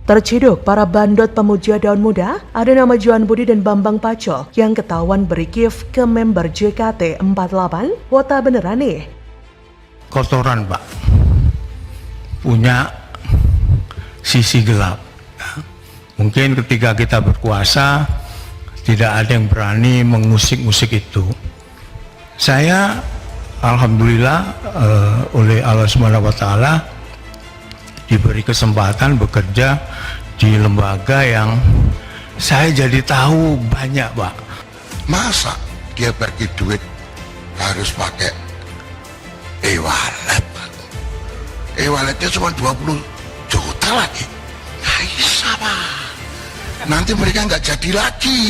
Terciduk para bandot pemuja daun muda, ada nama Johan Budi dan Bambang Pacul yang ketahuan beri gift ke member JKT48. Wota beneran nih. Kotoran, Pak. Punya sisi gelap. Mungkin ketika kita berkuasa, tidak ada yang berani mengusik-usik itu. Saya, alhamdulillah, oleh Allah SWT diberi kesempatan bekerja di lembaga yang saya jadi tahu banyak, Pak. Masa dia bagi duit harus pakai e-wallet? E-walletnya cuma 20 juta lagi. Nggak bisa, Pak. Nanti mereka nggak jadi lagi.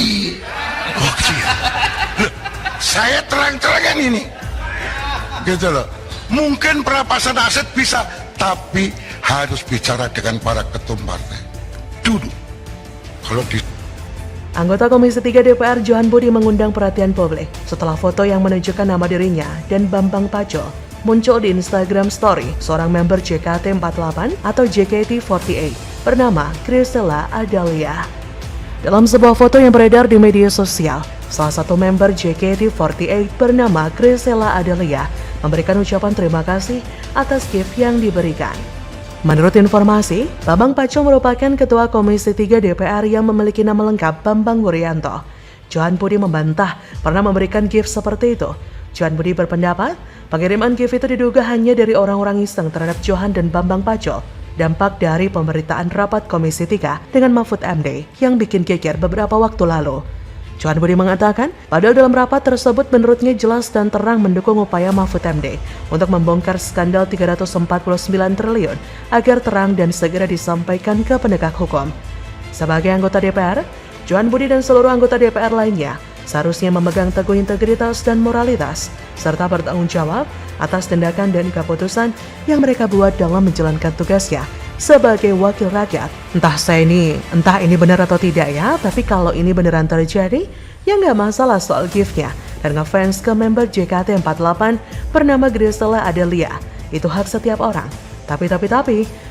Oh iya. Loh, saya terang-terangan ini. Gitu loh. Mungkin perampasan aset bisa, tapi harus bicara dengan para ketum partai dulu. Kalau di Anggota Komisi 3 DPR Johan Budi mengundang perhatian publik setelah foto yang menunjukkan nama dirinya dan Bambang Pacul muncul di Instagram Story seorang member JKT48 atau JKT48 bernama Chrisella Adalia. Dalam sebuah foto yang beredar di media sosial, salah satu member JKT48 bernama Chrisella Adalia memberikan ucapan terima kasih atas gift yang diberikan. Menurut informasi, Bambang Pacul merupakan Ketua Komisi 3 DPR yang memiliki nama lengkap Bambang Wuryanto. Johan Budi membantah pernah memberikan gift seperti itu. Johan Budi berpendapat, pengiriman gift itu diduga hanya dari orang-orang iseng terhadap Johan dan Bambang Pacul, dampak dari pemberitaan rapat Komisi 3 dengan Mahfud MD yang bikin geger beberapa waktu lalu. Johan Budi mengatakan, padahal dalam rapat tersebut menurutnya jelas dan terang mendukung upaya Mahfud MD untuk membongkar skandal 349 triliun agar terang dan segera disampaikan ke penegak hukum. Sebagai anggota DPR, Johan Budi dan seluruh anggota DPR lainnya seharusnya memegang teguh integritas dan moralitas, serta bertanggung jawab atas tindakan dan keputusan yang mereka buat dalam menjalankan tugasnya sebagai wakil rakyat. Entah ini benar atau tidak ya, tapi kalau ini beneran terjadi, ya nggak masalah soal giftnya. Dan ngefans ke member JKT48 bernama Chrisella Adalia, itu hak setiap orang. Tapi,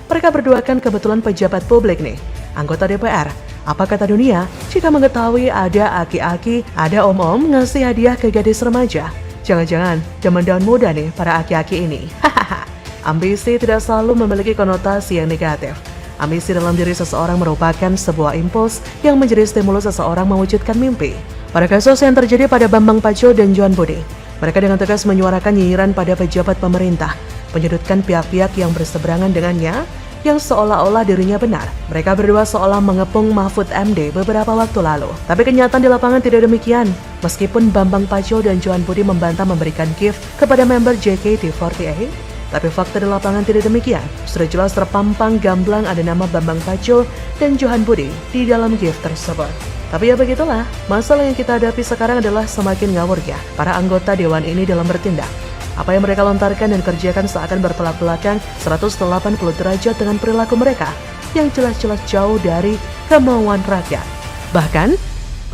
mereka berdua kan kebetulan pejabat publik nih, anggota DPR. Apa kata dunia jika mengetahui ada aki-aki, ada om-om ngasih hadiah ke gadis remaja? Jangan-jangan zaman daun muda nih para aki-aki ini. Hahaha. Ambisi tidak selalu memiliki konotasi yang negatif. Ambisi dalam diri seseorang merupakan sebuah impuls yang menjadi stimulus seseorang mewujudkan mimpi. Pada kasus yang terjadi pada Bambang Pacul dan Johan Budi, mereka dengan tegas menyuarakan nyinyiran pada pejabat pemerintah, menyudutkan pihak-pihak yang berseberangan dengannya, yang seolah-olah dirinya benar. Mereka berdua seolah mengepung Mahfud MD beberapa waktu lalu. Tapi kenyataan di lapangan tidak demikian. Meskipun Bambang Pacul dan Johan Budi membantah memberikan gift kepada member JKT48, tapi fakta di lapangan tidak demikian. Sudah jelas terpampang gamblang ada nama Bambang Pacul dan Johan Budi di dalam gift tersebut. Tapi ya begitulah, masalah yang kita hadapi sekarang adalah semakin ngawurnya para anggota dewan ini dalam bertindak. Apa yang mereka lontarkan dan kerjakan seakan bertolak belakang 180 derajat dengan perilaku mereka yang jelas-jelas jauh dari kemauan rakyat. Bahkan,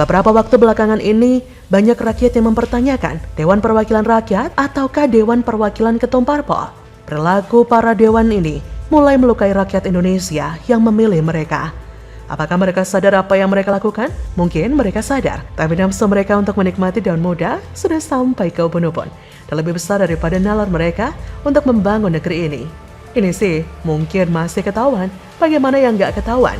beberapa waktu belakangan ini banyak rakyat yang mempertanyakan Dewan Perwakilan Rakyat ataukah Dewan Perwakilan Ketum Parpol. Perilaku para dewan ini mulai melukai rakyat Indonesia yang memilih mereka. Apakah mereka sadar apa yang mereka lakukan? Mungkin mereka sadar, tapi nafsu mereka untuk menikmati daun muda sudah sampai ke ubun-ubun dan lebih besar daripada nalar mereka untuk membangun negeri ini. Ini sih mungkin masih ketahuan, bagaimana yang nggak ketahuan?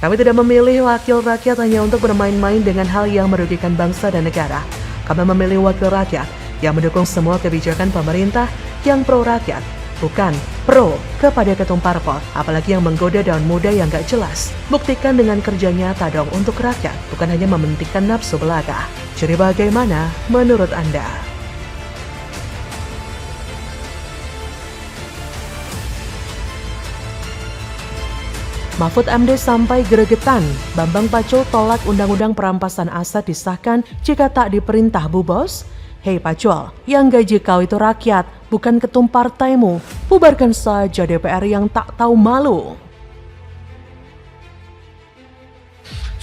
Kami tidak memilih wakil rakyat hanya untuk bermain-main dengan hal yang merugikan bangsa dan negara. Kami memilih wakil rakyat yang mendukung semua kebijakan pemerintah yang pro rakyat, bukan pro kepada ketum parpol, apalagi yang menggoda daun muda yang gak jelas. Buktikan dengan kerja nyata dong untuk rakyat, bukan hanya mementingkan nafsu belaka. Jadi bagaimana menurut Anda? Mahfud MD sampai gregetan, Bambang Pacul tolak undang-undang perampasan aset disahkan jika tak diperintah Bu Bos. Hei Pacul, yang gaji kau itu rakyat, bukan ketum partaimu. Bubarkan saja DPR yang tak tahu malu.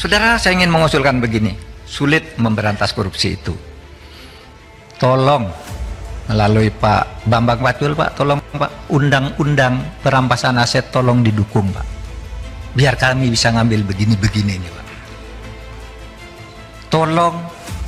Saudara, saya ingin mengusulkan begini, sulit memberantas korupsi itu. Tolong melalui Pak Bambang Pacul, Pak, tolong Pak, undang-undang perampasan aset tolong didukung, Pak. biar kami bisa ngambil begini-begini ini Pak. Tolong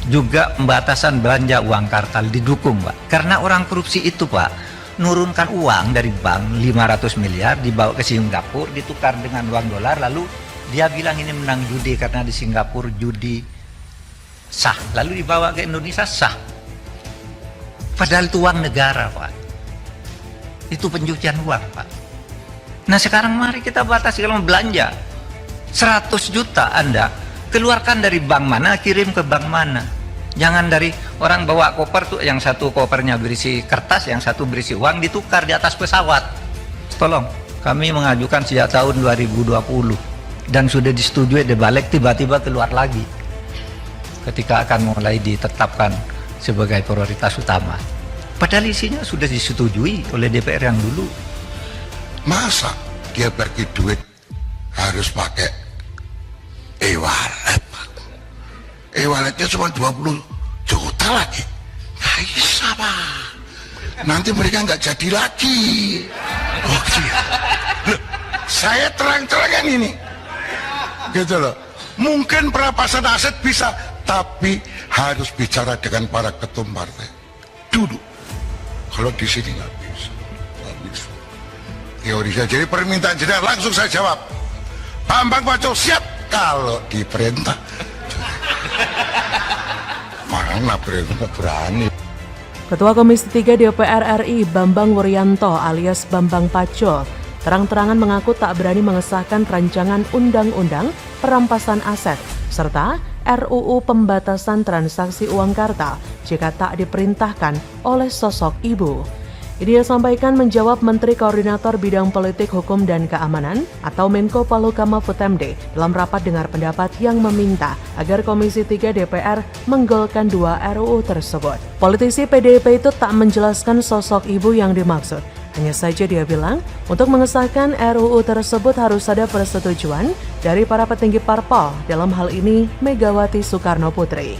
juga pembatasan belanja uang kartal didukung Pak. Karena orang korupsi itu Pak, nurunkan uang dari bank 500 miliar dibawa ke Singapura, ditukar dengan uang dolar, lalu dia bilang ini menang judi karena di Singapura judi sah, lalu dibawa ke Indonesia sah. Padahal itu uang negara Pak. Itu pencucian uang Pak. Nah sekarang mari kita batasi, kalau belanja 100 juta Anda keluarkan dari bank mana, kirim ke bank mana. Jangan dari orang bawa koper tuh, yang satu kopernya berisi kertas, yang satu berisi uang, ditukar di atas pesawat. Tolong, kami mengajukan sejak tahun 2020 dan sudah disetujui, dibalik tiba-tiba keluar lagi ketika akan mulai ditetapkan sebagai prioritas utama. Padahal isinya sudah disetujui oleh DPR yang dulu. Masa dia pergi duit harus pakai e-wallet? E-walletnya cuma 20 juta lagi. Nggak bisa Pak. Nanti mereka nggak jadi lagi. Oh iya. Loh, saya terang-terangan ini. Gitu loh. Mungkin perampasan aset bisa, tapi harus bicara dengan para ketum partai dulu. Kalau di sini nggak bisa. Nggak bisa. Teori saya, jadi permintaan jenengan langsung saya jawab. Bambang Pacul siap kalau diperintah. Mana perintah berani. Ketua Komisi 3 DPR RI Bambang Wuryanto alias Bambang Pacul terang-terangan mengaku tak berani mengesahkan rancangan undang-undang perampasan aset serta RUU pembatasan transaksi uang kartal jika tak diperintahkan oleh sosok ibu. Ini dia sampaikan menjawab Menteri Koordinator Bidang Politik, Hukum, dan Keamanan atau Menko Polhukam Mahfud MD dalam rapat dengar pendapat yang meminta agar Komisi 3 DPR menggolkan 2 RUU tersebut. Politisi PDIP itu tak menjelaskan sosok ibu yang dimaksud. Hanya saja dia bilang, untuk mengesahkan RUU tersebut harus ada persetujuan dari para petinggi parpol, dalam hal ini Megawati Soekarno Putri.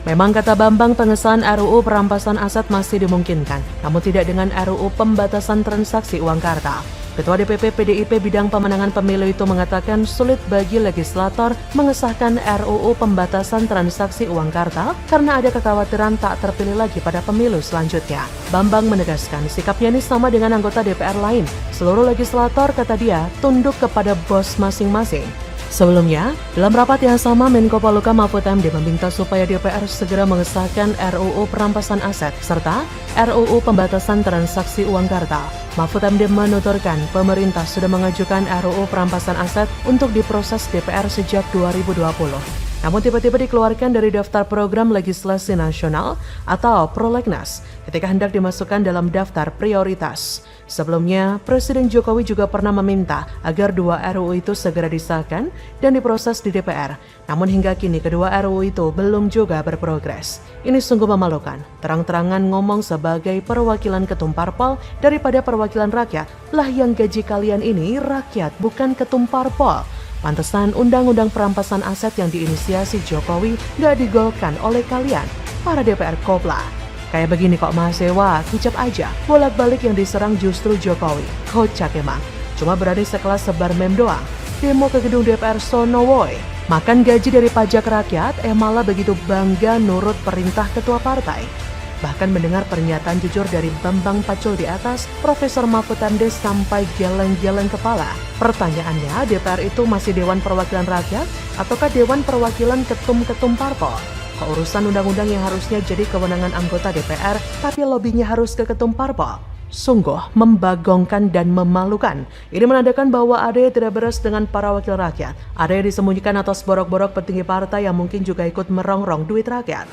Memang kata Bambang, pengesahan RUU perampasan aset masih dimungkinkan, namun tidak dengan RUU pembatasan transaksi uang kartal. Ketua DPP PDIP bidang pemenangan pemilu itu mengatakan sulit bagi legislator mengesahkan RUU pembatasan transaksi uang kartal karena ada kekhawatiran tak terpilih lagi pada pemilu selanjutnya. Bambang menegaskan sikapnya ini sama dengan anggota DPR lain. Seluruh legislator, kata dia, tunduk kepada bos masing-masing. Sebelumnya, dalam rapat yang sama, Menko Polhukam Mahfud MD meminta supaya DPR segera mengesahkan RUU perampasan aset serta RUU pembatasan transaksi uang kartal. Mahfud MD menuturkan pemerintah sudah mengajukan RUU perampasan aset untuk diproses DPR sejak 2020. Namun tiba-tiba dikeluarkan dari daftar program legislasi nasional atau prolegnas ketika hendak dimasukkan dalam daftar prioritas. Sebelumnya, Presiden Jokowi juga pernah meminta agar 2 RUU itu segera disahkan dan diproses di DPR. Namun hingga kini kedua RUU itu belum juga berprogres. Ini sungguh memalukan. Terang-terangan ngomong sebagai perwakilan ketum parpol daripada perwakilan rakyat. Lah yang gaji kalian ini rakyat, bukan ketum parpol. Pantesan undang-undang perampasan aset yang diinisiasi Jokowi gak digolkan oleh kalian, para DPR kopla. Kayak begini kok mahasiswa, kicap aja, bolak-balik yang diserang justru Jokowi. Kocak emang, cuma berani sekelas sebar meme doang. Demo ke gedung DPR sono woy. Makan gaji dari pajak rakyat, malah begitu bangga nurut perintah ketua partai. Bahkan mendengar pernyataan jujur dari Bambang Pacul di atas, Profesor Mahfud MD sampai geleng-geleng kepala. Pertanyaannya, DPR itu masih Dewan Perwakilan Rakyat ataukah Dewan Perwakilan Ketum-Ketum Parpol? Keurusan undang-undang yang harusnya jadi kewenangan anggota DPR, tapi lobbynya harus ke ketum parpol. Sungguh membagongkan dan memalukan. Ini menandakan bahwa ada yang tidak beres dengan para wakil rakyat. Ada yang disembunyikan atas borok-borok petinggi partai yang mungkin juga ikut merongrong duit rakyat.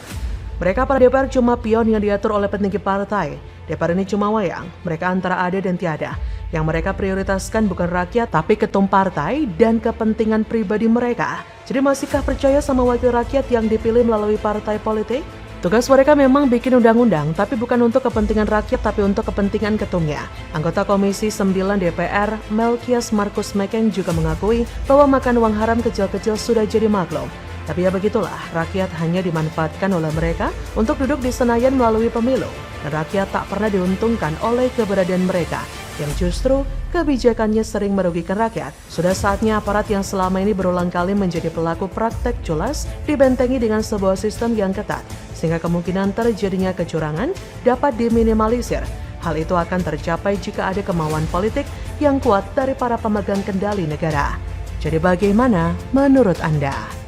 Mereka para DPR cuma pion yang diatur oleh petinggi partai. DPR ini cuma wayang, mereka antara ada dan tiada. Yang mereka prioritaskan bukan rakyat, tapi ketum partai dan kepentingan pribadi mereka. Jadi masihkah percaya sama wakil rakyat yang dipilih melalui partai politik? Tugas mereka memang bikin undang-undang, tapi bukan untuk kepentingan rakyat, tapi untuk kepentingan ketumnya. Anggota Komisi 9 DPR, Melkias Markus Mekeng juga mengakui bahwa makan uang haram kecil-kecil sudah jadi maklum. Tapi ya begitulah, rakyat hanya dimanfaatkan oleh mereka untuk duduk di Senayan melalui pemilu. Dan rakyat tak pernah diuntungkan oleh keberadaan mereka. yang justru kebijakannya sering merugikan rakyat. Sudah saatnya aparat yang selama ini berulang kali menjadi pelaku praktek culas dibentengi dengan sebuah sistem yang ketat, sehingga kemungkinan terjadinya kecurangan dapat diminimalisir. Hal itu akan tercapai jika ada kemauan politik yang kuat dari para pemegang kendali negara. Jadi bagaimana menurut Anda?